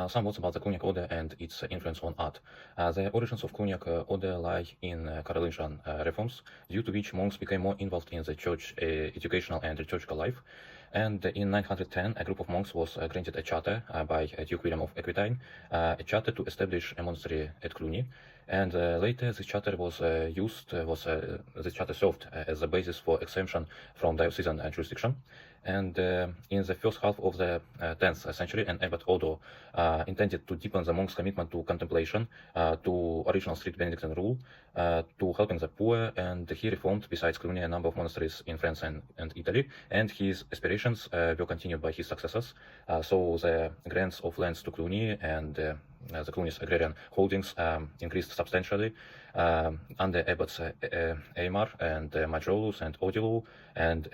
Some words about the Cluniac order and its influence on art. The origins of Cluniac order lie in Carolingian reforms, due to which monks became more involved in the church educational and liturgical life. And in 910, a group of monks was granted a charter by Duke William of Aquitaine, a charter to establish a monastery at Cluny. And later, this charter was this charter served as a basis for exemption from diocesan jurisdiction. And in the first half of the 10th century, an abbot Odo intended to deepen the monks' commitment to contemplation, to original strict Benedictine rule, to helping the poor, and he reformed, besides Cluny, a number of monasteries in France and Italy, and his aspirations were continued by his successors. So the grants of lands to Cluny and the Cluny's agrarian holdings increased substantially under abbots Aymar and Majolus and Odilo and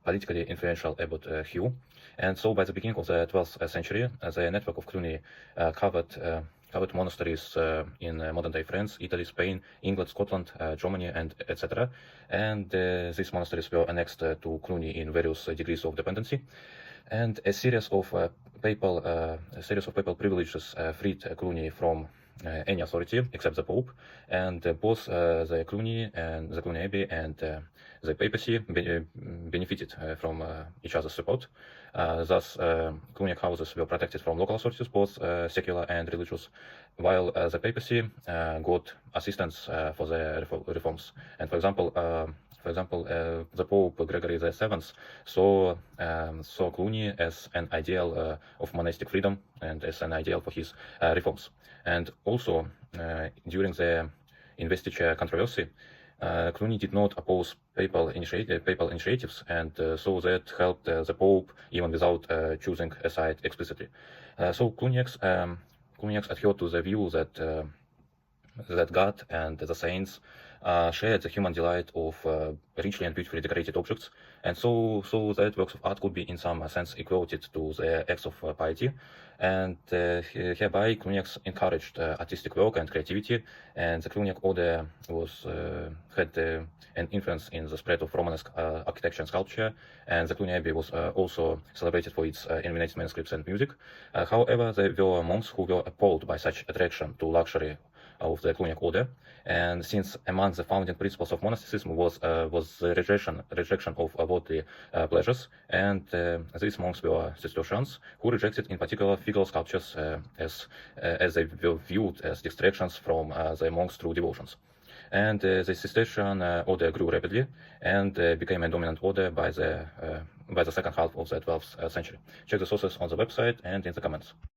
politically influential abbot Hugh. And so by the beginning of the 12th century, the network of Cluny covered monasteries in modern-day France, Italy, Spain, England, Scotland, Germany, and etc. And these monasteries were annexed to Cluny in various degrees of dependency. And a series of papal privileges freed Cluny from any authority except the Pope, and both the Cluny and the Cluny Abbey and the papacy benefited from each other's support. Thus, Cluniac houses were protected from local authorities, both secular and religious, while the papacy got assistance for the reforms. And for example, the Pope Gregory VII saw Cluny as an ideal of monastic freedom and as an ideal for his reforms. And also, during the investiture controversy, Cluny did not oppose papal initiatives, and so that helped the Pope even without choosing a side explicitly. So Cluniacs adhered to the view that God and the saints shared the human delight of richly and beautifully decorated objects, and so that works of art could be in some sense equated to the acts of piety, and hereby Cluniacs encouraged artistic work and creativity, and the Cluniac order had an influence in the spread of Romanesque architecture and sculpture, and the Cluny Abbey was also celebrated for its illuminated manuscripts and music. However, there were monks who were appalled by such attraction to luxury of the Cluniac order, and since among the founding principles of monasticism was the rejection of worldly pleasures, and these monks were Cistercians who rejected in particular figural sculptures as they were viewed as distractions from the monks' true devotions. And the Cistercian order grew rapidly and became a dominant order by the second half of the 12th century. Check the sources on the website and in the comments.